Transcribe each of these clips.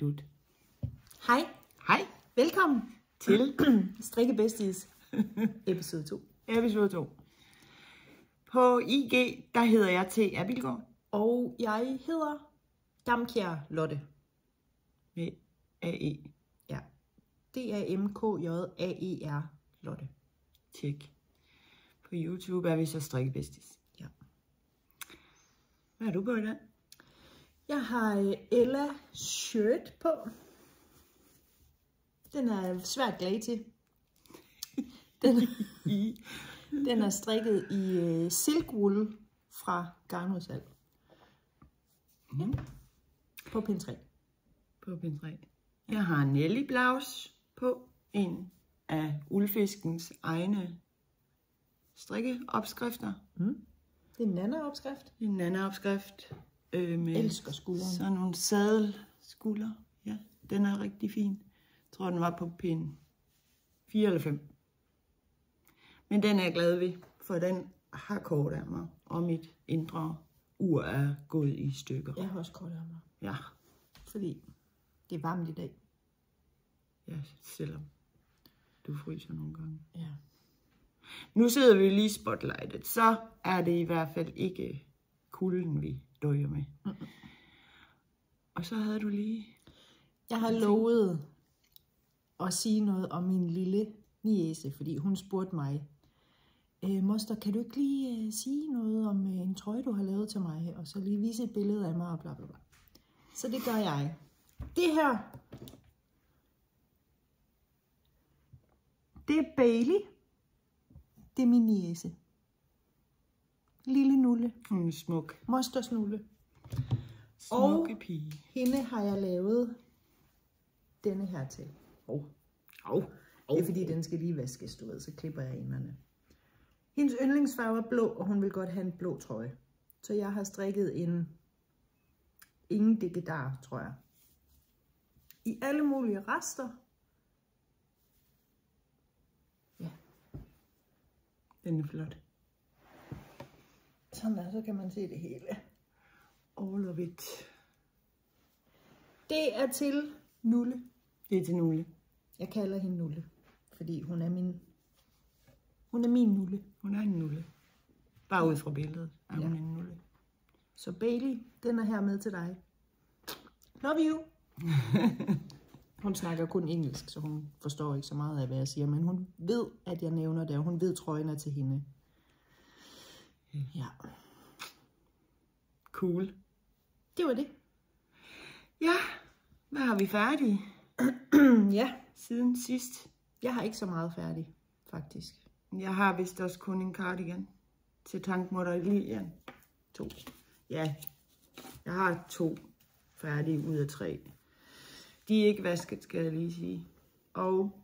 Dut. Hej. Hej. Velkommen Til Strikke Besties episode 2. Episode 2. På IG, der hedder jeg T. Abilgaard. Og jeg hedder Damkjær Lotte. Med AE. Ja. DAMKJAER Lotte. Tjek. På YouTube er vi så Strikke Besties. Ja. Hvad er du på i dag? Jeg har Ella shirt på. Den er svært glad til. Den er strikket i silkwool fra garnudsalg. På pind 3. På pind 3. Jeg har Nelly Blaus på. En af Uldfiskens egne strikkeopskrifter. Det er en Nana-opskrift. En anden opskrift. Med Elsker skulderen. sådan nogle sadelskulder. Ja, den er rigtig fin. Jeg tror, den var på pind 4 eller 5. Men den er jeg glad ved, for den har kort ærmer, og mit indre ur er gået i stykker. Jeg har også kort ærmer. Ja. Fordi det er varmt i dag. Ja, selvom du fryser nogle gange. Ja. Nu sidder vi lige i spotlightet, så er det i hvert fald ikke kulden, vi døjer med. Og så havde du lige... Jeg har lovet at sige noget om min lille niece, fordi hun spurgte mig, moster, kan du ikke lige sige noget om en trøje, du har lavet til mig, og så lige vise et billede af mig, og bla bla bla. Så det gør jeg. Det her, det er Bailey. Det er min niece. Lille nulle. Hun er smuk. Mosters nulle. Smukke pige. Hende har jeg lavet denne her til. Det er fordi, den skal lige vaskes, du ved, så klipper jeg enderne. Hendes yndlingsfarve er blå, og hun vil godt have en blå trøje. Så jeg har strikket en ingen digedar, tror jeg. I alle mulige rester. Ja. Den er flot. Sådan der, så kan man se det hele. All of it. Det er til Nulle. Det er til Nulle. Jeg kalder hende Nulle, fordi hun er min Nulle. Hun er en Nulle. Bare ud fra billedet er hun en Nulle. Så Bailey, den er her med til dig. Love you. Hun snakker kun engelsk, så hun forstår ikke så meget af, hvad jeg siger, men hun ved, at jeg nævner det, og hun ved, trøjen er til hende. Ja. Cool. Det var det. Ja, hvad har vi færdige? Ja. Siden sidst. Jeg har ikke så meget færdig, faktisk. Jeg har vist også kun en cardigan til tankmutter i Lilian. 2. Ja, jeg har 2 færdige ud af 3. De er ikke vasket, skal jeg lige sige. Og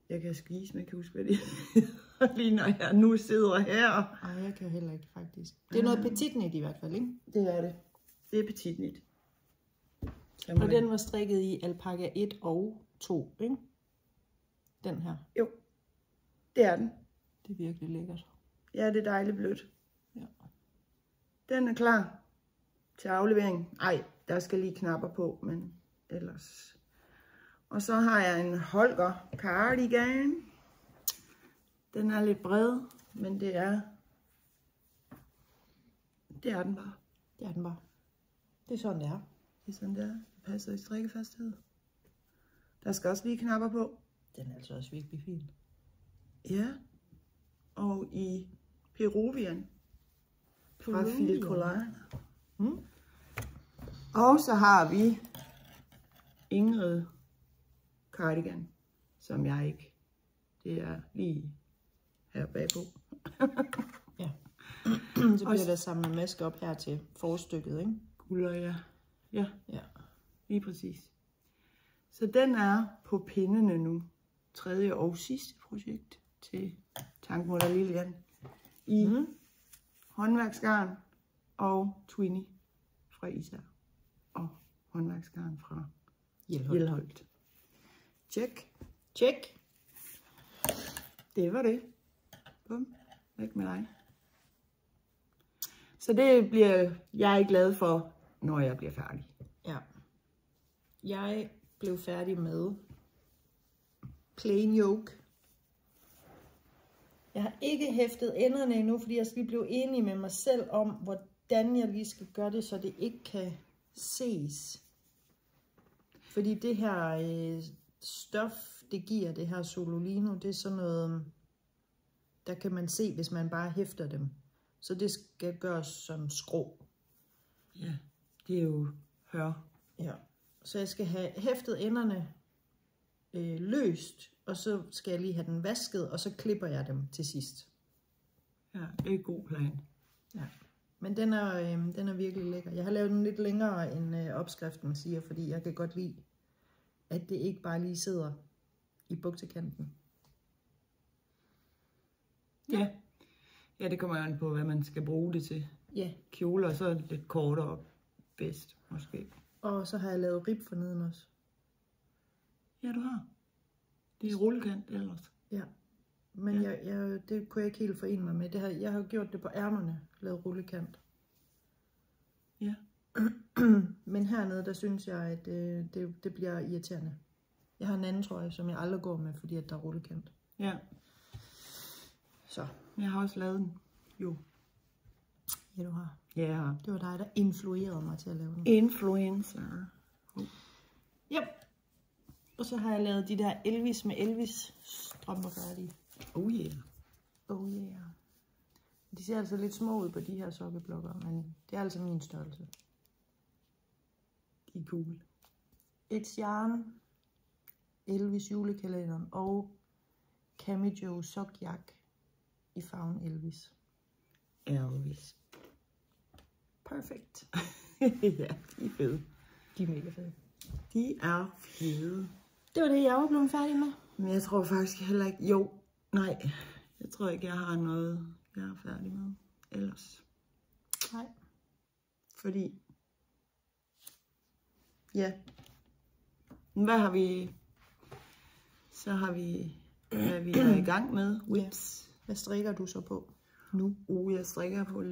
jeg kan skise, men jeg kan huske, hvad det er. Lige når jeg nu sidder her. Nej, jeg kan heller ikke, faktisk. Det er noget petitnet i hvert fald, ikke? Det er det. Det er petitnet. Og den var strikket i alpaka 1 og 2, ikke? Den her. Jo, det er den. Det er virkelig lækkert. Ja, det er dejligt blødt. Ja. Den er klar til aflevering. Ej, der skal lige knapper på, men ellers. Og så har jeg en Holger cardigan. Den er lidt bred, men det er den bare. Det er den bare. Det er sådan, det er. Det er sådan, det er. Det passer i strikkefasthed. Der skal også lige knapper på. Den er altså også virkelig fin. Ja. Og i Peruvian. Fra Fil Colana. Og så har vi Ingrid cardigan, som jeg ikke. Det er lige her bagpå. Ja. Så bliver der samlet maske op her til forstykket, ikke? Guller, ja. Ja. Ja. Lige præcis. Så den er på pindene nu. 3. og sidste projekt til tankmutter Lilian. I håndværksgarn og Twinny fra Især. Og håndværksgarn fra Hjelholt. Tjek. Tjek. Det var det. Bum. Væk med dig. Så det bliver jeg glad for, når jeg bliver færdig. Jeg blev færdig med plain yolk. Jeg har ikke hæftet enderne endnu, fordi jeg skal lige blive enig med mig selv om, hvordan jeg lige skal gøre det, så det ikke kan ses. Fordi det her stof, det giver det her Sololino, det er sådan noget, der kan man se, hvis man bare hæfter dem. Så det skal gøres som skrå. Ja, det er jo hør. Ja, så jeg skal have hæftet enderne løst, og så skal jeg lige have den vasket, og så klipper jeg dem til sidst. Ja, det er en god plan. Ja, men den er virkelig lækker. Jeg har lavet den lidt længere, end opskriften siger, fordi jeg kan godt lide, at det ikke bare lige sidder i bugtekanten. Ja. Ja, det kommer an på, hvad man skal bruge det til. Ja. Kjoler, så er det lidt kortere bedst, måske. Og så har jeg lavet rib forneden også. Ja, du har. Det er rullekant ellers. Ja, men ja. Det kunne jeg ikke helt forene mig med. Jeg har gjort det på ærmerne, lavet rullekant. Ja. Men hernede, der synes jeg, at det bliver irriterende. Jeg har en anden trøje, som jeg aldrig går med, fordi at der er rullekant. Ja. Så. Jeg har også lavet den. Jo. Ja, du har. Ja. Det var dig, der influerede mig til at lave den. Influencer. Yep. Og så har jeg lavet de der Elvis med Elvis strømper færdige. Oh yeah. Oh yeah. De ser altså lidt små ud på de her sokkeblokker, men det er altså min størrelse. De er cool. Et Yarn, Elvis julekalenderen og Camijo sokjak i farven Elvis. Elvis. Perfekt. Ja, de er fede. De er mega fede. De er fede. Det var det, jeg var blevet færdig med. Men jeg tror faktisk heller ikke... Jo, nej. Jeg tror ikke, jeg har noget, jeg er færdig med ellers. Nej. Fordi... Ja. Hvad har vi... Så har vi... Hvad vi er i gang med. Whips. Hvad strikker du så på nu? Jeg strikker på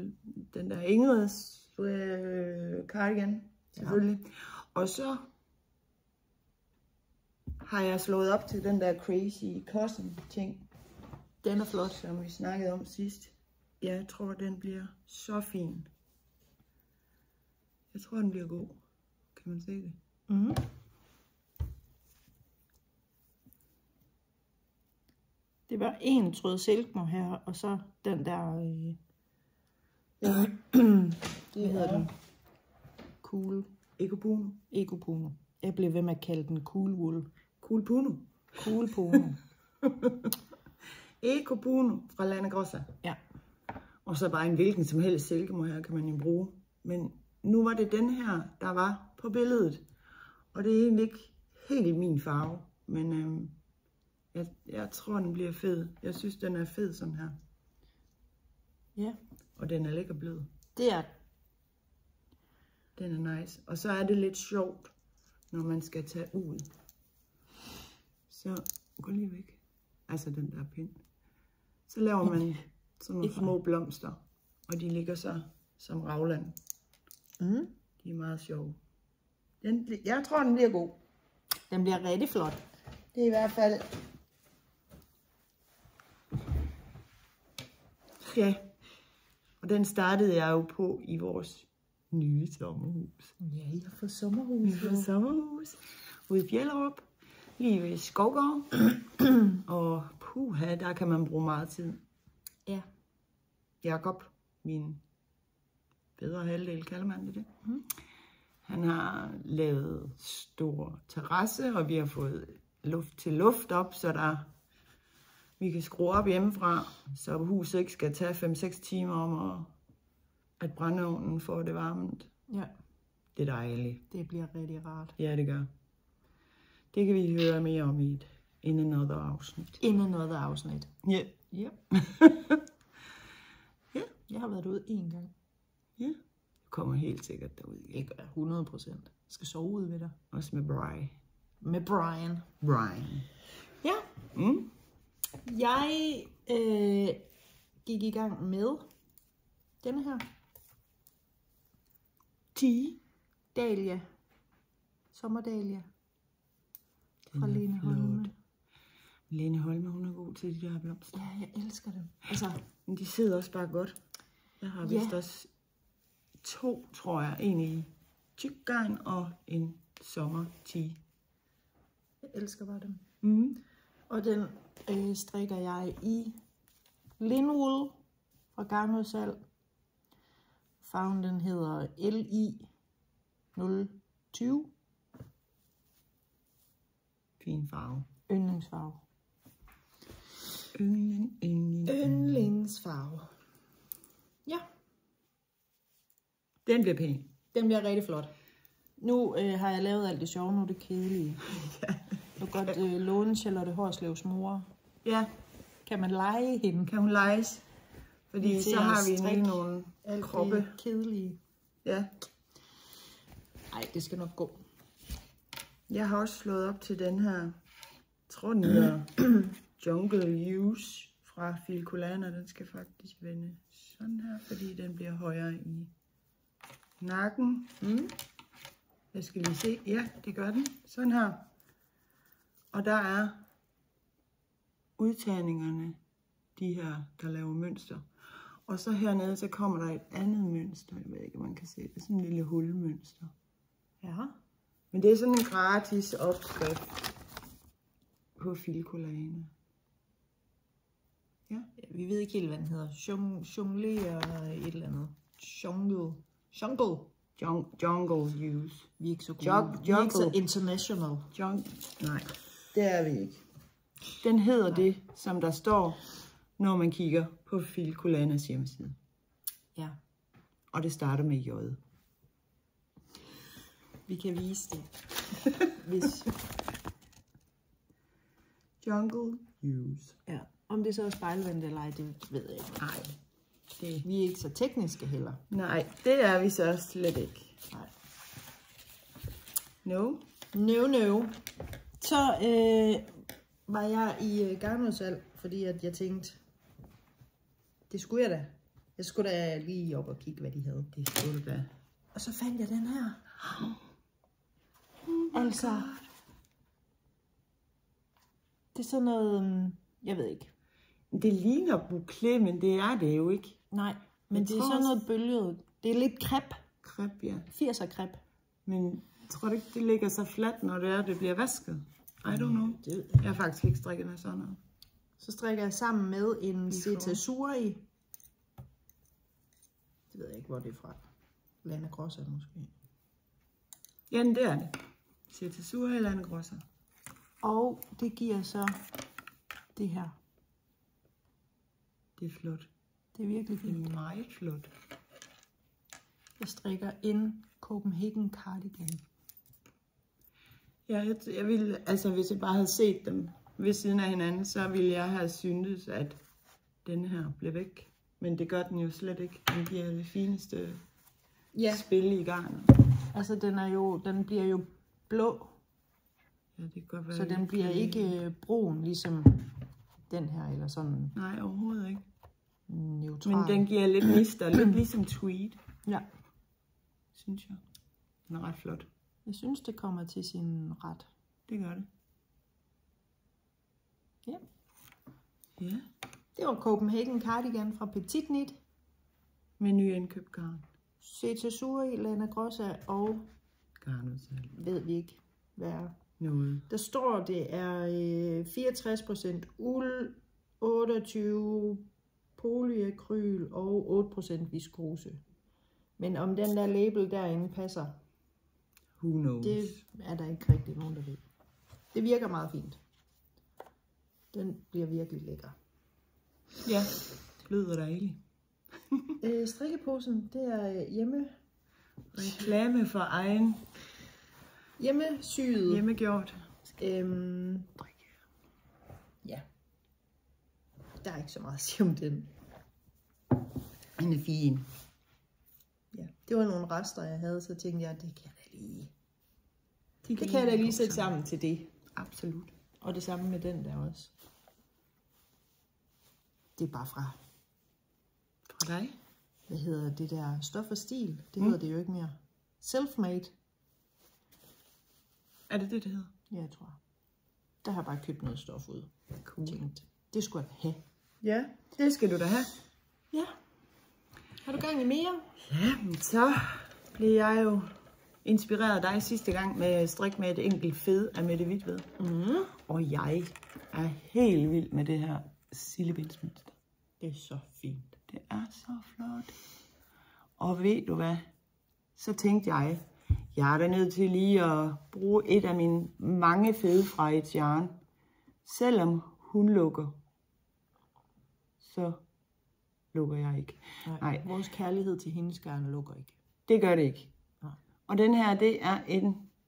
den der Ingrids cardigan. Selvfølgelig. Ja. Og så har jeg slået op til den der Crazy Cousin ting. Den er flot, som vi snakkede om sidst. Jeg tror, den bliver så fin. Jeg tror, den bliver god. Kan man se det? Mhm. Det var en tråd silkmor her, og så den der... Det hedder den. Cool. Ecopuno. Ecopuno. Jeg blev ved med at kalde den Cool Wool. Cool Puno. Cool Puno. Ecopuno fra Lana Grossa. Ja. Og så bare en hvilken som helst silkemor her kan man jo bruge. Men nu var det den her, der var på billedet. Og det er egentlig ikke helt min farve. Men jeg tror, den bliver fed. Jeg synes, den er fed sådan her. Ja. Og den er lækker blød. Det er... Den er nice. Og så er det lidt sjovt, når man skal tage ud. Så gå lige væk. Altså den der pind. Så laver man sådan nogle små blomster. Og de ligger så som ragland. Mm. De er meget sjove. Jeg tror, den bliver god. Den bliver rigtig flot. Det er i hvert fald... Ja. Og den startede jeg jo på i vores nye sommerhus. Ja, jeg har fået sommerhus. Vi har fået sommerhus ude i Fjellerup, lige ved Skovgård. Og puha, der kan man bruge meget tid. Ja. Jakob, min bedre halvdel, kalder man det. Mm. Han har lavet stor terrasse, og vi har fået luft til luft op, så vi kan skrue op hjemmefra, så huset ikke skal tage 5-6 timer om at brændeovnen får det varmt. Ja. Det er dejligt. Det bliver rigtig rart. Ja, det gør. Det kan vi høre mere om i in another afsnit. In another afsnit. Ja. Ja. Ja. Jeg har været derude 1 gang. Ja. Du kommer helt sikkert derud igen. Det gør 100%. Jeg skal sove ude ved dig. Også med Brian. Med Brian. Brian. Ja. Mm. Jeg gik i gang med denne her. Dahlia Sommerdalia. Den Fra er Lene flot. Holme. Lene Holme, hun er god til de der blomster. Ja, jeg elsker dem. Altså, Men de sidder også bare godt. Jeg har vist også 2, tror jeg. En i tyk garn og en sommer-tee. jeg elsker bare dem. Mm. Og den strikker jeg i Linwool fra Garnudsalg. Farven den hedder LI 020. Fin farve. Yndlingsfarve. Yndlingsfarve. Ja, Den bliver pæn. den bliver rigtig flot. Nu har jeg lavet alt det sjove, nu er det kedelige. Du kan godt låne Charlotte Horslevs mor. Ja, Kan man lege hende? kan hun leges? Fordi Til så at har vi strikke lige nogle alt kroppe. det kedelige. Ja. Nej, det skal nok gå. Jeg har også slået op til den her, jeg tror den hedder Jungle Use fra Filcolana. Den skal faktisk vende sådan her, fordi den bliver højere i nakken. Jeg skal lige se. Ja, det gør den. Sådan her. Og der er udtagningerne, de her, der laver mønster. Og så hernede, så kommer der et andet mønster. Jeg ved ikke, om man kan se det. Sådan en lille hulmønster. Ja. Men det er sådan en gratis opskrift på Filcolana. Ja. Vi ved ikke helt, hvad den hedder. Jonglere et eller andet. Jungle. Jungle Use. Vi er ikke så gode. Vi er ikke så international. Nej, det er vi ikke. Den hedder det, som der står, når man kigger på Filcolanas hjemmeside. Ja. Og det starter med J. Vi kan vise det. Hvis. Jungle Use. Ja. Om det så er spejlvendt eller ej, det ved jeg ikke. Nej. Vi er ikke så tekniske heller. Nej, det er vi så slet ikke. Nej. No. No. Så var jeg i garnudsalg, fordi at jeg tænkte, det skulle jeg da. Jeg skulle da lige op og kigge, hvad de havde. Det skulle du da. Og så fandt jeg den her. Altså, det er sådan noget, jeg ved ikke. Det ligner bouclé, men det er det jo ikke. Nej, men det er sådan noget bølget. Det er lidt crepe. Crepe, ja. 80'er crepe. Men tror du ikke, det ligger så fladt, når det bliver vasket? I don't know. Jeg har faktisk ikke strikket med sådan noget. Så strikker jeg sammen med en Cetasuri. Det ved jeg ikke, hvor det er fra. Lana Grossa måske. Ja, det er det. Cetasuri eller Lana Grossa. Og det giver så det her. Det er flot. Det er virkelig fint. Det er meget flot. Jeg strikker en Copenhagen cardigan. Ja, jeg ville, altså hvis jeg bare havde set dem ved siden af hinanden, så ville jeg have syntes, at denne her blev væk. Men det gør den jo slet ikke. Den giver det fineste spil i garnet. Altså den bliver jo blå. Ja, det kan godt være. Så den bliver ikke brun, ligesom den her, eller sådan. Nej, overhovedet ikke. Neutral. Men den giver lidt mister, lidt ligesom tweed. Ja. Synes jeg. Den er ret flot. Jeg synes, det kommer til sin ret. Det gør det. Ja. Ja. Det var Copenhagen cardigan fra Petit Knit. Med ny indkøbt garn. Cetasuri, Lana Grossa og Garnudsalg. ved vi ikke, hvad er. Noget. Der står, det er 64% uld, 28 polyakryl og 8% viskose. Men om den der label derinde passer, Who knows? det er der ikke rigtig nogen, der ved. Det virker meget fint. Den bliver virkelig lækker. Ja, lyder dejligt. Strikkeposen, det er Reklame for egen hjemmesyet. hjemmegjort. Ja. Der er ikke så meget at sige om den. Den er fin. Ja. Det var nogle rester, jeg havde, så tænkte jeg, det kan jeg da lige sætte sammen til det. Absolut. Og det samme med den der også. Det er bare fra dig. Hvad hedder det der Stof og Stil? Det hedder det jo ikke mere. Selfmade. Er det det, det hedder? Ja, jeg tror. Der har jeg bare købt noget stof ud. Cool. Tænkt, det skulle jeg have. Ja, det skal du da have. Ja. Har du gang i mere? Ja, men så blev jeg jo inspireret af dig sidste gang med strik med et enkelt fed af Mette Hvidtved. Og jeg er helt vild med det her sillebindsmønster. Det er så fint. Det er så flot. Og ved du hvad? Så tænkte jeg er da nødt til lige at bruge et af mine mange fede fra et yarn. Selvom hun lukker, så lukker jeg ikke. Nej. Vores kærlighed til hendes garn lukker ikke. Det gør det ikke. Nej. Og den her, det er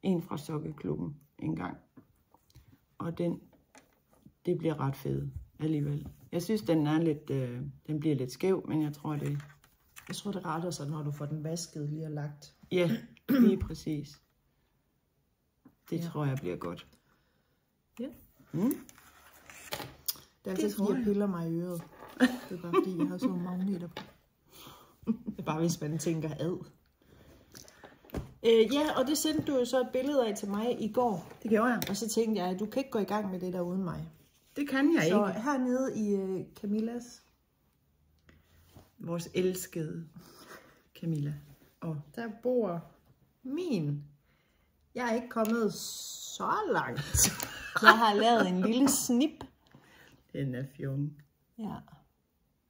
en fra Sokkeklubben engang. Og det bliver ret fed alligevel. Jeg synes, den er lidt, den bliver lidt skæv, men jeg tror, det retter sig, når du får den vasket lige og lagt. Ja, lige præcis. Det tror jeg bliver godt. Ja. Mm. Det er altid, fordi jeg piller mig i øret. Det er bare, fordi jeg har sådan nogle magneter på. Det er bare, hvis man tænker ad. Ja, og det sendte du jo så et billede af til mig i går. Det gjorde jeg. Og så tænkte jeg, at du kan ikke gå i gang med det der uden mig. Det kan jeg så ikke. Så hernede i Camillas. Vores elskede Camilla. Og der bor min. Jeg er ikke kommet så langt. Jeg har lavet en lille snip. Den er fjong. Ja,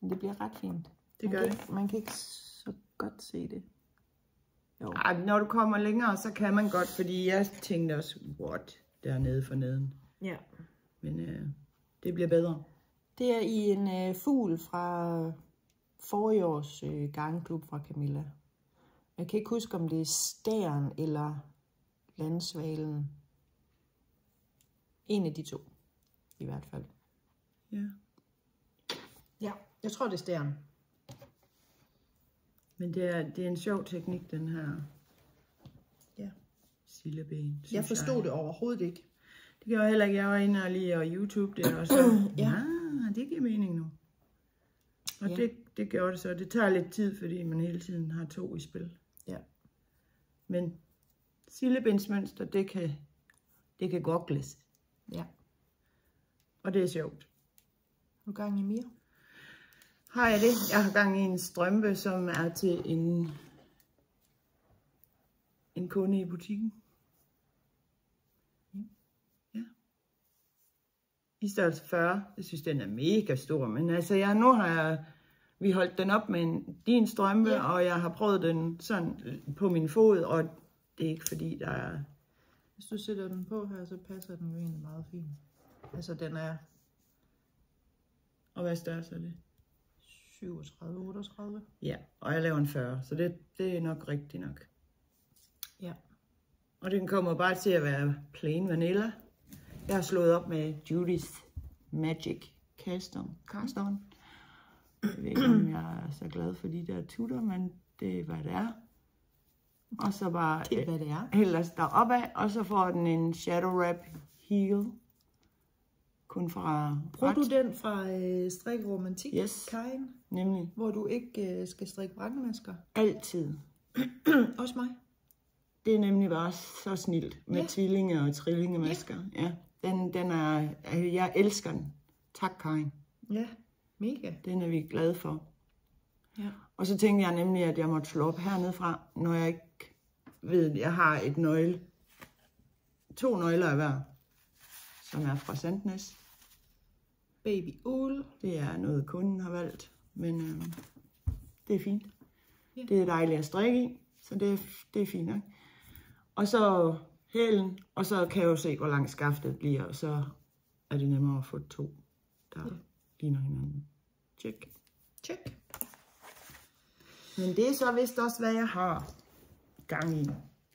men det bliver ret fint. Det gør det. Man kan ikke så godt se det. Jo. Ej, når du kommer længere, så kan man godt, fordi jeg tænkte også, what, dernede for neden. Ja. Men det bliver bedre. Det er i en fugl fra forrige års garnklub fra Camilla. Jeg kan ikke huske, om det er stæren eller landsvalen. En af de to, i hvert fald. Ja. Ja, jeg tror, det er stæren. Men det er en sjov teknik, den her silleben. Jeg forstod det overhovedet ikke. Det gjorde jeg heller ikke. Jeg var inde og lige og YouTube det, og så, det giver mening nu. Og det gjorde det så. Det tager lidt tid, fordi man hele tiden har to i spil. Ja. Men sillebindsmønster, det kan gokles. Ja. Og det er sjovt. Har du gang i mere? Har jeg det? Jeg har gang i en strømpe, som er til en kunde i butikken. Ja. I størrelse 40. Jeg synes, den er mega stor. Men altså, nu har vi holdt den op med din strømpe, og jeg har prøvet den sådan på min fod, og det er ikke fordi, der er... Hvis du sætter den på her, så passer den jo egentlig meget fint. Altså, den er... Og hvad størrelse er det? 37-38. Ja, og jeg laver en 40, så det er nok rigtigt nok. Ja. Og den kommer bare til at være plain vanilla. Jeg har slået op med Judy's Magic Cast On. Jeg ved ikke, om jeg er så glad for de der tutter, men det er, hvad det er. Og så bare det er, hvad det er. Ellers deroppe af, og så får den en Shadow Wrap Heel. Kun fra... Bruger du den fra Strik Romantik? Yes, Karin? Nemlig. Hvor du ikke skal strikke brandmasker? Altid. Også mig. Det er nemlig bare så snilt med tvillinge- og trillingemasker. Ja. Den er... Jeg elsker den. Tak, Karin. Ja, mega. Den er vi glade for. Ja. Og så tænkte jeg nemlig, at jeg måtte slå op hernede fra, når jeg ikke ved, jeg har to nøgler af hver, som er fra Sandnes. Baby uld. Det er noget, kunden har valgt, men det er fint. Ja. Det er dejligt at strikke i, så det er fint nok. Og så hælen, og så kan jeg jo se, hvor langt skaftet bliver, og så er det nemmere at få to, der ligner hinanden. Check. Check. Men det er så vist også, hvad jeg har gang i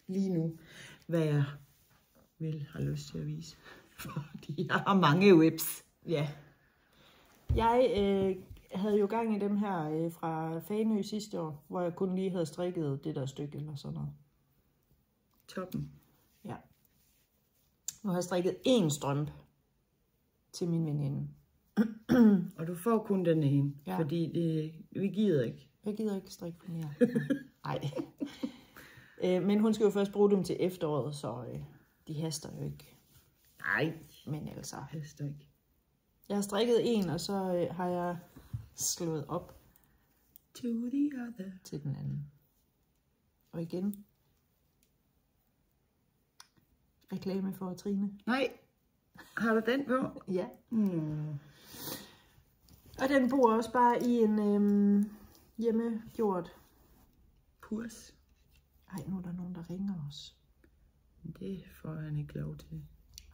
lige nu. Hvad jeg vil have lyst til at vise. Fordi jeg har mange whips. Ja. Jeg havde jo gang i dem her fra Fanø sidste år, hvor jeg kun lige havde strikket det der stykke eller sådan noget. Toppen. Ja. Nu har jeg strikket 1 strømpe til min veninde. Og du får kun den ene, fordi vi gider ikke. Jeg gider ikke strikke mere. Nej. Men hun skal jo først bruge dem til efteråret, så De haster jo ikke. Nej, Men altså. haster ikke. Jeg har strikket en, og så har jeg slået op To the other. til den anden. Og igen. Reklame for Trine. Nej, har du den på? Ja. Mm. Og den bor også bare i en hjemmegjort. Purs. Ej, nu er der nogen, der ringer os. Det får han ikke lov til.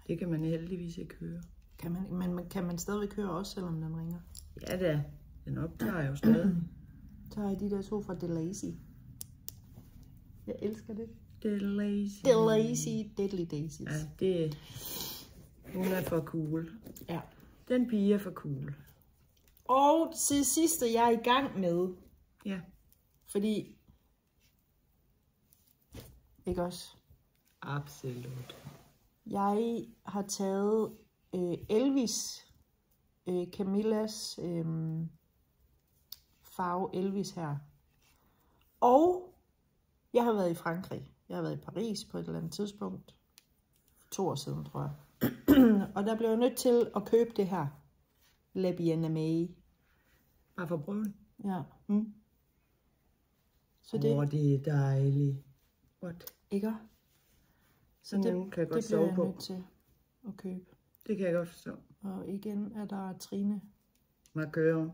Det kan man heldigvis ikke høre. Kan man stadigvæk høre også, selvom den ringer? Ja da, den optager jo stadig. Så har jeg de der 2 fra Delazy. Jeg elsker det. Delazy. Delazy, Deadly Daisies. Ja, det... Hun er for cool. Ja. Den pige er for cool. Og til sidste, jeg er i gang med. Ja. Fordi... Ikke også? Absolut. Jeg har taget Elvis, Camillas farve Elvis her. Og jeg har været i Frankrig. Jeg har været i Paris på et eller andet tidspunkt. 2 år siden, tror jeg. Og der blev jeg nødt til at købe det her. Le Bien-Aimé. Bare for at prøve det. Ja. Mm. Så det... det er dejligt. What? Ikke? Så det, kan jeg godt det bliver sove jeg på. nødt til at købe. Det kan jeg godt forstå. Og igen er der Trine. Markører.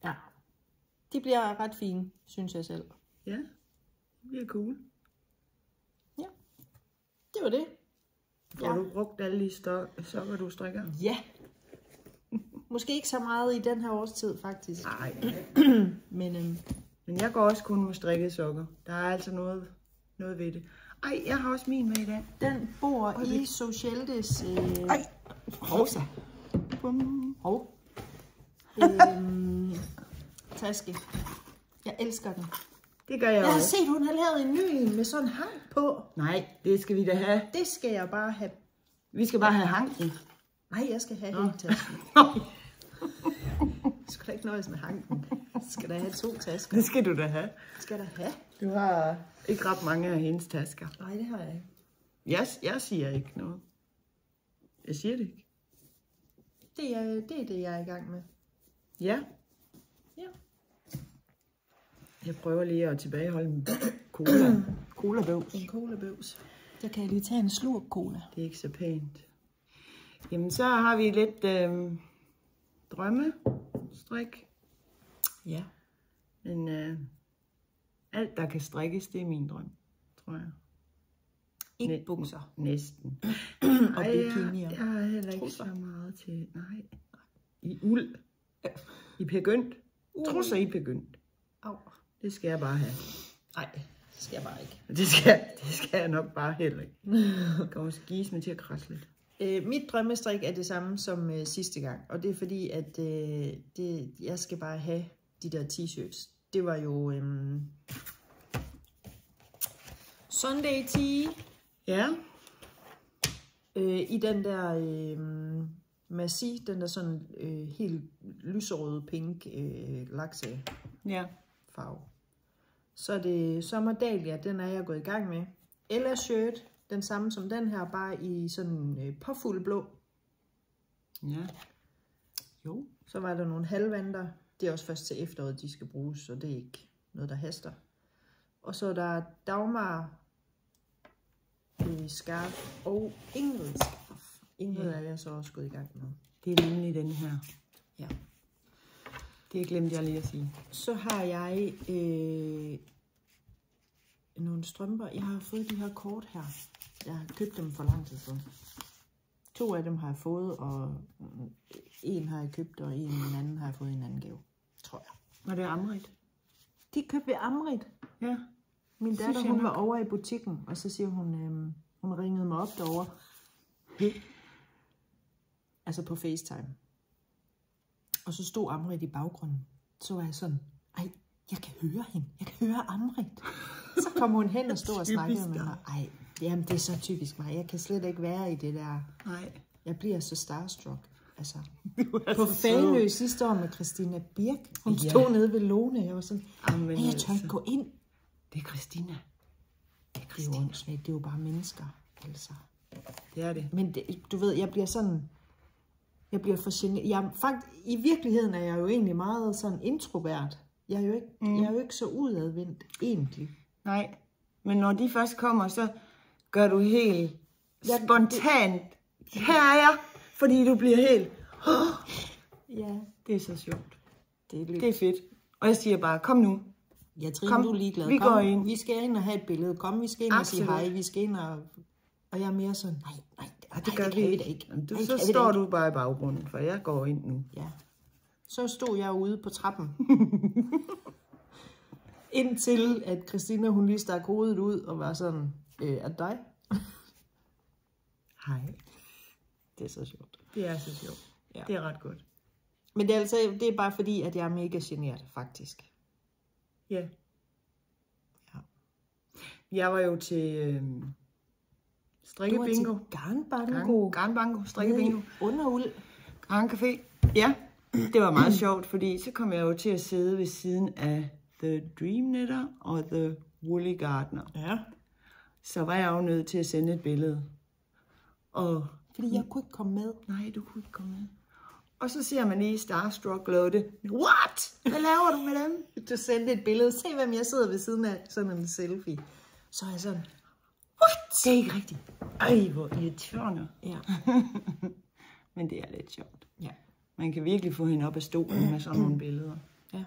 Ja. De bliver ret fine, synes jeg selv. Ja, det bliver cool. Ja, det var det. Har du brugt alle de sokker, du strikker? Ja. Måske ikke så meget i den her årstid, faktisk. Nej. Men Men jeg går også kun med strikkede sokker. Der er altså noget ved det. Ej, jeg har også min med i dag. den bor i Socialdes... Ej, hovsa. Hov. Taske. Jeg elsker den. Det gør jeg Jeg har også. set, hun har lavet en ny med sådan hang på. Nej, det skal vi da have. Det skal jeg bare have. Vi skal bare have hanken. Nej, jeg skal have hele tasken. Jeg skal da ikke nøjes med hanken. Jeg skal da have 2 tasker. Det skal du da have. Skal da have? Du har ikke ret mange af hendes tasker. Nej, det har jeg ikke. Jeg siger ikke noget. Jeg siger det ikke. Det er det, jeg er i gang med. Ja. Ja. Jeg prøver lige at tilbageholde en cola. Cola-bøvs. En colabøvs. Der kan jeg lige tage en slurk cola. Det er ikke så pænt. Jamen, så har vi lidt drømmestrik. Ja. Men alt, der kan strikkes, det er min drøm, tror jeg. Ikke bukser. Næsten. Og bikinier. Jeg har heller ikke så meget til... Nej. I uld. I pegynt. Trusser i pegynt. Au. Det skal jeg bare have. Nej, det skal jeg bare ikke. Det skal jeg nok bare heller ikke. Jeg kan også give mig til at krasse lidt. Mit drømmestrik er det samme som sidste gang. Og det er fordi, at jeg skal bare have de der t-shirts. Det var jo Sunday tee. Ja. I den der Massi, den der sådan helt lyserøde pink laksefarve. Ja. Så er det Sommerdalia, den er jeg gået i gang med. Ella shirt, den samme som den her, bare i sådan påfuld blå. Ja. Jo. Så var der nogle halvvanter. Det er også først til efteråret, de skal bruges, så det er ikke noget, der haster. Og så er der Dagmar skarf og Ingrid skarf. Ingrid er jeg så også gået i gang med. Det er nemlig den her. Ja. Det glemte jeg lige at sige. Så har jeg nogle strømper. Jeg har fået de her kort her. Jeg har købt dem for lang tid siden. 2 af dem har jeg fået, og en har jeg købt, og en anden har jeg fået i en anden gave, tror jeg. Var det Amrit? De købte ved Amrit. Ja. Min datter, hun var over i butikken, og så siger hun, hun ringede mig op derovre. Altså på FaceTime. Og så stod Amrit i baggrunden. Så var jeg sådan, ej, jeg kan høre hende. Jeg kan høre Amrit. Så kom hun hen og stod og snakkede med mig. Ej, jamen det er så typisk mig. Jeg kan slet ikke være i det der. Nej. Jeg bliver så starstruck. Altså, på Fanø sidste år med Christina Birk. Hun stod nede ved Lone. Jeg var sådan, jeg tør ikke gå ind. Det er Christina. Det er jo åndssvagt. Det er jo bare mennesker, altså. Det er det. Men det, du ved, jeg bliver for generet. I virkeligheden er jeg jo egentlig meget sådan introvert. Jeg er jo ikke så udadvendt, egentlig. Nej, men når de først kommer, så gør du helt spontant. Her er jeg, fordi du bliver helt... Ja. Det er så sjovt. Det er fedt. Og jeg siger bare, kom nu. Ja, Trine, du er ligeglad. Vi går ind. Vi skal ind og have et billede. Kom, vi skal ind og sige hej. Vi skal ind og... Og jeg er mere sådan, nej, det gør vi da ikke. Så står du bare i baggrunden, for jeg går ind nu. Ja. Så stod jeg ude på trappen. Indtil at Christina, hun lige stak hovedet ud og var sådan, er det dig? Hej. Det er så sjovt. Det er så sjovt. Ja. Det er ret godt. Men det er bare fordi, at jeg er mega generet, faktisk. Ja. Jeg var jo til strikkebingo. Du var til garnbango. Garnbango, strikkebingo. Under uld. Gran Café. Ja, det var meget sjovt, fordi så kom jeg jo til at sidde ved siden af The Dream Knitter og The Woolly Gardener. Ja. Så var jeg jo nødt til at sende et billede. Og fordi jeg kunne ikke komme med. Nej, du kunne ikke komme med. Og så ser man lige Starstruck Lotte. What? Hvad laver du med dem? Du sendte et billede. Se, hvem jeg sidder ved siden af. Sådan en selfie. Så er jeg sådan, what? Det er ikke rigtigt. Ej, hvor irriterende. Ja. Men det er lidt sjovt. Ja. Man kan virkelig få hende op af stolen med sådan nogle billeder. Ja.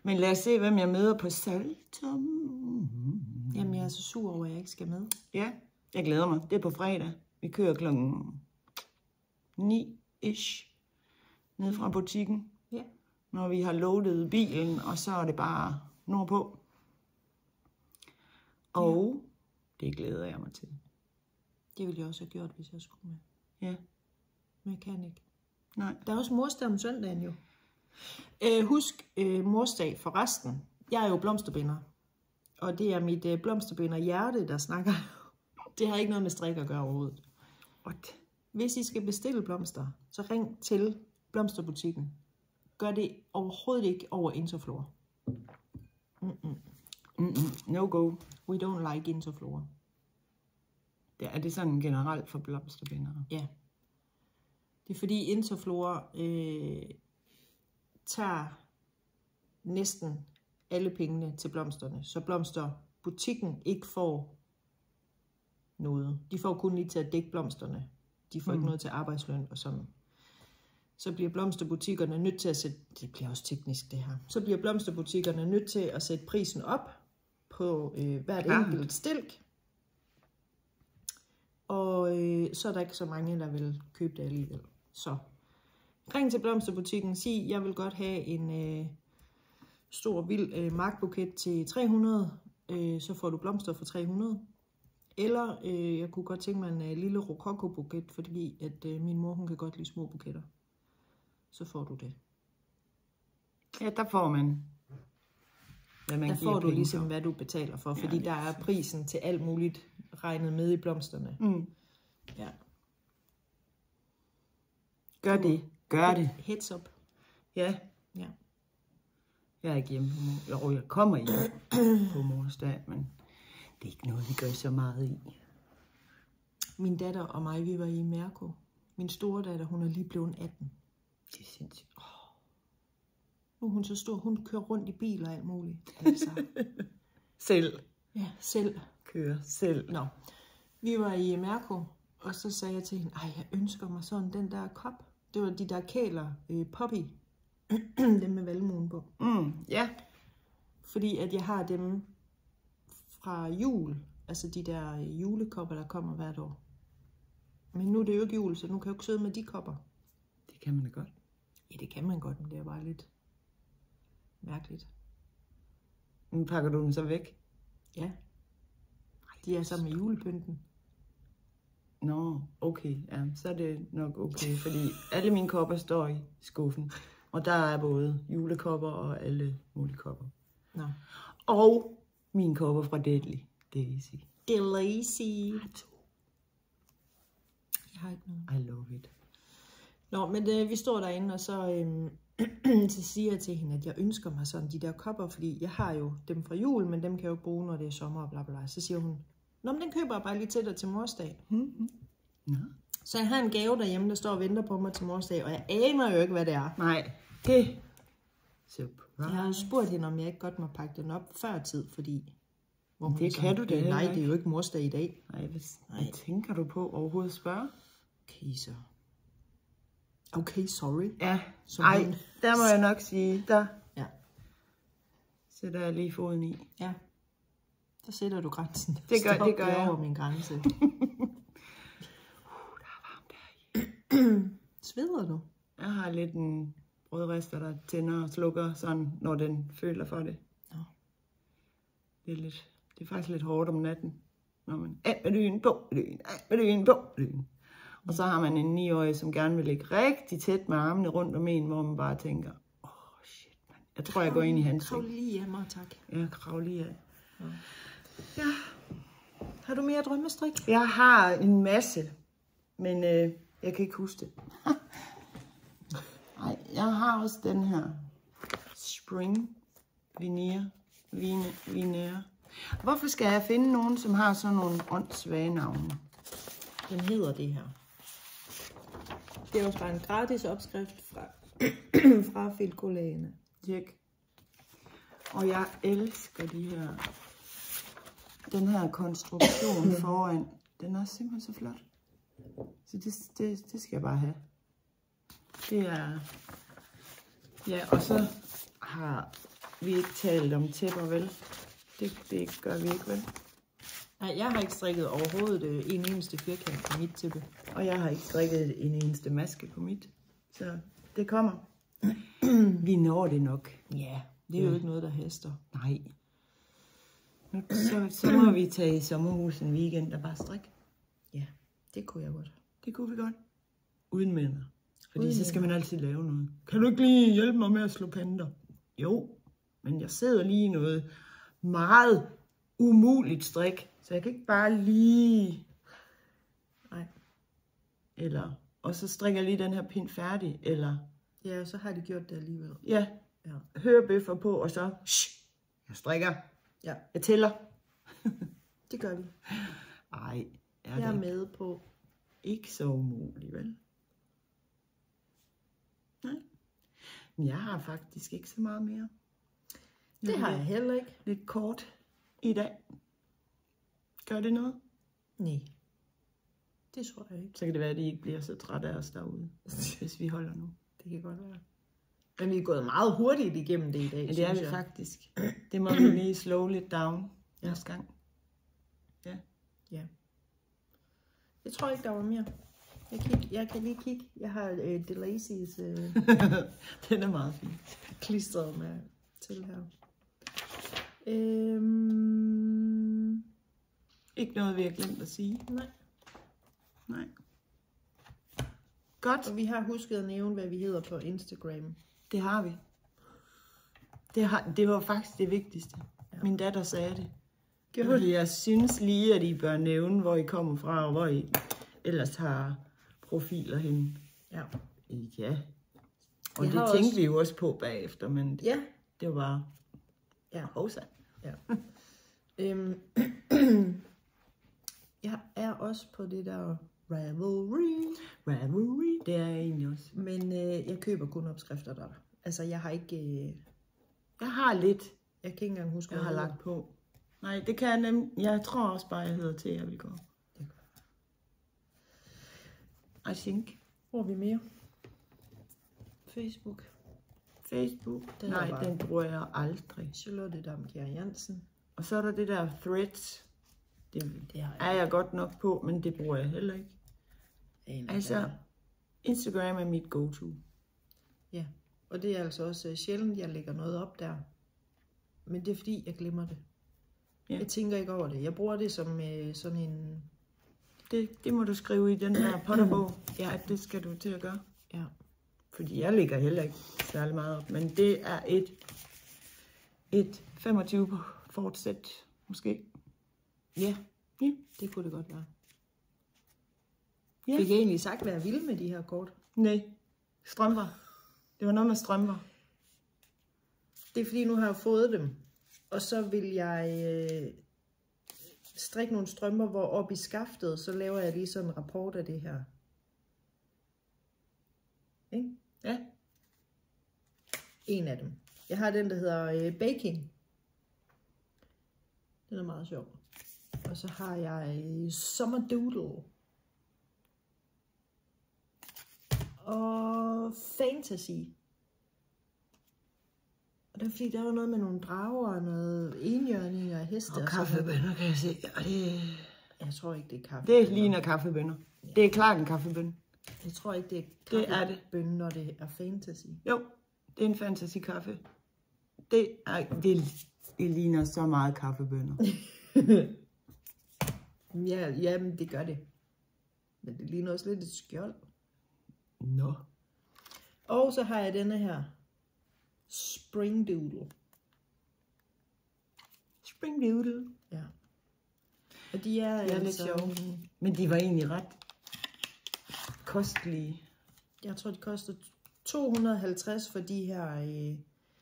Men lad os se, hvem jeg møder på Saltum. Jamen, jeg er så sur over, at jeg ikke skal med. Ja, jeg glæder mig. Det er på fredag. Vi kører klokken 9-ish ned fra butikken. Ja. Når vi har loadet bilen, og så er det bare nordpå. Og det glæder jeg mig til. Det ville jeg også have gjort, hvis jeg skulle med. Ja. Men jeg kan ikke. Nej. Der er også morsdag om søndagen jo. Husk morsdag for resten. Jeg er jo blomsterbinder. Og det er mit blomsterbinder hjerte, der snakker. Det har ikke noget med strik at gøre overhovedet. What? Hvis I skal bestille blomster, så ring til blomsterbutikken. Gør det overhovedet ikke over Interflora. No go. We don't like Interflora. Er det sådan generelt for blomsterbindere? Ja. Det er fordi Interflora tager næsten alle pengene til blomsterne, så blomsterbutikken ikke får noget. De får kun lige til at dække blomsterne. De får ikke noget til arbejdsløn og sådan. Så bliver blomsterbutikkerne nødt til at sætte, det bliver også teknisk det her, så bliver blomsterbutikkerne nødt til at sætte prisen op på hvert enkelt stilk. Og så er der ikke så mange, der vil købe det alligevel. Så ring til blomsterbutikken, sig, jeg vil godt have en stor, vild markbuket til 300, så får du blomster for 300. Eller jeg kunne godt tænke mig en lille rokoko-buket, fordi at min mor, hun kan godt lide små buketter. Så får du det. Ja, der får man. Der får du ligesom, hvad du betaler for, fordi der er prisen til alt muligt regnet med i blomsterne. Ja. Gør det. Gør det. Heads up. Ja. Ja. Jeg er ikke hjemme på mor. Jo, jeg kommer hjem på morsdag, men det er ikke noget, vi gør så meget i. Min datter og mig, vi var i Mærko. Min store datter, hun er lige blevet 18. Det er sindssygt. Nu er hun så stor, hun kører rundt i bil og alt muligt. Altså. Selv. Ja, selv. Kører selv. Nå. Vi var i Mærko, og så sagde jeg til hende, jeg ønsker mig sådan den der kop. Det var de der kæler, Poppy. Dem med valmuen på. Ja. Fordi at jeg har dem fra jul. Altså de der julekopper, der kommer hvert år. Men nu er det jo ikke jul, så nu kan jeg jo ikke sidde med de kopper. Det kan man da godt. Ja, det kan man godt, men det er bare lidt mærkeligt. Nu pakker du dem så væk? Ja. De er sammen med julepynten. Nå, okay. Ja, så er det nok okay, fordi alle mine kopper står i skuffen. Og der er både julekopper og alle mulige kopper. Nå. Og mine kopper fra Deadly Daisy. Daisy. Jeg har ikke noget. I love it. Nå, men vi står derinde, og så så siger jeg til hende, at jeg ønsker mig sådan de der kopper, fordi jeg har jo dem fra jul, men dem kan jeg jo bruge, når det er sommer og bla bla. Så siger hun, nå, men den køber jeg bare lige til dig til morsdag. Ja. Så jeg har en gave derhjemme, der står og venter på mig til morsdag, og jeg aner jo ikke, hvad det er. Nej, det... Jeg har jo spurgt hende, om jeg ikke godt må pakke den op før tid, fordi... Det kan du da. Nej, det er jo ikke morsdag i dag. Nej, hvad tænker du på overhovedet at spørge? Okay, så. Okay, sorry. Ja, nej, der må jeg nok sige, der ja. sætter jeg lige foden i. Ja, der sætter du grænsen. Det gør jeg. Over min grænse. Der er varmt der. Sveder du? Jeg har lidt en brødrester, der tænder og slukker sådan, når den føler for det. Nå. Det er faktisk lidt hårdt om natten, når man af med dynen, på dynen, af med dynen, på dynen. Og så har man en 9-årig, som gerne vil ligge rigtig tæt med armene rundt om en, hvor man bare tænker, shit, man. Jeg tror, jeg går ind i hans seng. Kravl lige af mig, tak. Ja, kravl lige af. Ja. Har du mere drømmestrik? Jeg har en masse, men jeg kan ikke huske det. Nej, jeg har også den her Spring Veneer. Hvorfor skal jeg finde nogen, som har sådan nogle åndssvage navne? Den hedder det her. Det er også bare en gratis opskrift fra Filcolane. Tjek. Og jeg elsker den her konstruktion foran. Den er simpelthen så flot. Så det skal jeg bare have. Det er... Ja, og så har vi ikke talt om tæpper, vel? Det gør vi ikke, vel? Nej, jeg har ikke strikket overhovedet en eneste firkant på mit tæppe. Og jeg har ikke strikket en eneste maske på mit. Så det kommer. Vi når det nok. Ja, det er jo ikke noget, der haster. Nej. Så må vi tage i sommerhus en weekend og bare strikke. Ja, det kunne jeg godt. Det kunne vi godt. Uden mænder. Fordi så skal man altid lave noget. Kan du ikke lige hjælpe mig med at slå panter? Jo, men jeg sidder lige i noget meget umuligt strik. Så jeg kan ikke bare lige... Nej. Eller... Og så strikker jeg lige den her pind færdig, eller... Ja, så har de gjort det alligevel. Ja. Hørebøffer på, og så... Jeg strikker. Ja. Jeg tæller. Det gør vi. Ej, jeg er med på. Ikke så umuligt, vel? Nej. Men jeg har faktisk ikke så meget mere. Det har jeg heller ikke. Lidt kort i dag. Gør det noget? Nej. Det tror jeg ikke. Så kan det være, at I ikke bliver så trætte af os derude, hvis vi holder nu. Det kan godt være. Men vi er gået meget hurtigt igennem det i dag, ja, det er vi faktisk. Det må vi lige slow lidt down næste gang. Ja. Ja. Jeg tror ikke, der var mere. Jeg kan lige kigge. Jeg har Delacey's den er meget fin. Klistret med til her. Ikke noget, vi har glemt at sige. Nej. Godt. Og vi har husket at nævne, hvad vi hedder på Instagram. Det har vi. Det var faktisk det vigtigste. Ja. Min datter sagde det. Fordi jeg synes lige, at I bør nævne, hvor I kommer fra, og hvor I ellers har profiler henne. Ja. Ja. Og det tænkte vi jo også på bagefter, men det var hovsa. Ja. Jeg er også på det der Ravelry. Det er jeg egentlig også. Men jeg køber kun opskrifter der. Altså jeg har ikke... Jeg har lidt. Jeg kan ikke engang huske, jeg har lagt på. Nej, det kan jeg nemlig. Jeg tror også bare, jeg hedder til, jeg vil gå. I think. Hvor er vi mere? Facebook. Nej, den bruger jeg aldrig. Charlotte Damkjær Jansen. Og så er der det der Threads. Det er jeg godt nok på, men det bruger jeg heller ikke. Altså, Instagram er mit go-to. Ja, og det er altså også sjældent, jeg lægger noget op der. Men det er fordi, jeg glemmer det. Ja. Jeg tænker ikke over det. Jeg bruger det som sådan en... Det må du skrive i den her potterbog. Ja, det skal du til at gøre. Ja. Fordi jeg lægger heller ikke særlig meget op. Men det er et 25 fortsæt, måske. Ja, det kunne det godt være. Ja. Fik jeg egentlig sagt, hvad jeg ville med de her kort? Nej, strømper. Det var noget med strømper. Det er fordi, nu har jeg fået dem. Og så vil jeg strikke nogle strømper, hvor op i skaftet, så laver jeg lige sådan en rapport af det her. Ikke? Ja. En af dem. Jeg har den, der hedder baking. Den er meget sjov. Og så har jeg Summer Doodle. Og Fantasy. Og det er fordi, der var noget med nogle drager og noget enhjørning og heste. Og kaffebønner, kan jeg se. Og det... Jeg tror ikke, det er kaffe. Det ligner kaffebønner. Ja. Det er klart en kaffebønne. Jeg tror ikke, det er kaffebønne, når det er fantasy. Jo, det er en fantasy-kaffe. Det ligner så meget kaffebønner. Ja, men det gør det. Men det ligner også lidt et skjold. Nå. Og så har jeg denne her. Spring Doodle. Spring Doodle. Ja. Og de er altså lidt sjove. Men de var egentlig ret kostelige. Jeg tror, de koster 250 for de her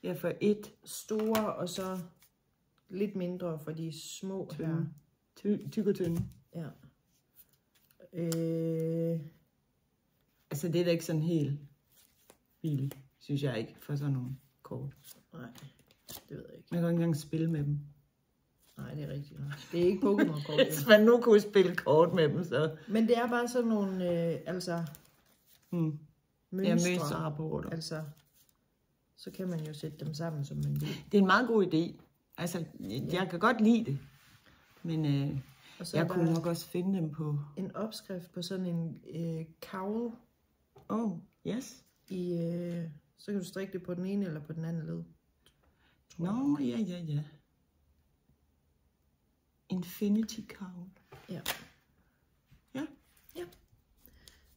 ja, for et store, og så lidt mindre for de små tynde. her. Tyk og tynde. Ja. Altså, det er da ikke sådan helt vildt, synes jeg ikke, for sådan nogle kort. Nej, det ved jeg ikke. Man kan ikke engang spille med dem. Nej, det er rigtigt. Det er ikke Pokémon-kort. Hvis man nu kunne spille kort med dem, så... Men det er bare sådan nogle, mønstre. Ja, mønsterrapporter. Altså, så kan man jo sætte dem sammen, som man vil. Det er en meget god idé. Altså, jeg kan godt lide det. Men jeg kunne nok også finde dem på... En opskrift på sådan en kavle. Yes. Så kan du strikke det på den ene eller på den anden led. Nå, ja. Infinity Cowl. Ja. Ja. Ja.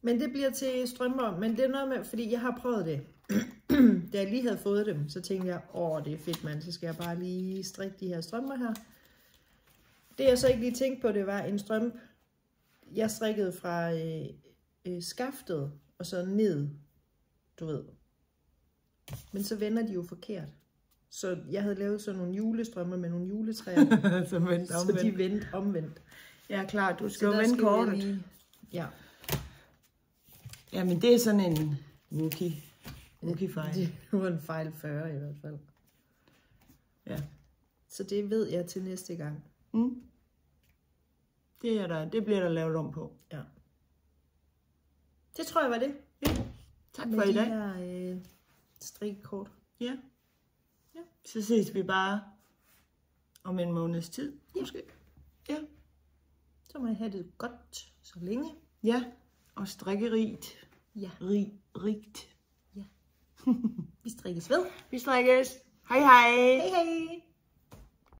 Men det bliver til strømper. Men det er noget med, fordi jeg har prøvet det. Da jeg lige havde fået dem, så tænkte jeg, det er fedt, mand. Så skal jeg bare lige strikke de her strømper her. Det jeg så ikke lige tænkte på, det var en strømpe, jeg strikkede fra skaftet og så ned, du ved. Men så vender de jo forkert. Så jeg havde lavet sådan nogle julestrømper med nogle juletræer. Så de vendte omvendt. Ja, klar, du skal jo vende kortet. Lige... Ja. Ja, men det er sådan en rookie-fejl. Det var en fejl 40 i hvert fald. Ja. Så det ved jeg til næste gang. Det bliver der lavet om på. Ja. Det tror jeg var det. Ja. Tak for i dag. Med de her strikkekort. Ja. Så ses vi bare om en måneds tid, måske. Ja. Så må jeg have det godt så længe. Ja, og strikkerigt. Ja. Rigt. Ja. Vi strikkes ved. Vi strikkes. Hej hej. Hej hej.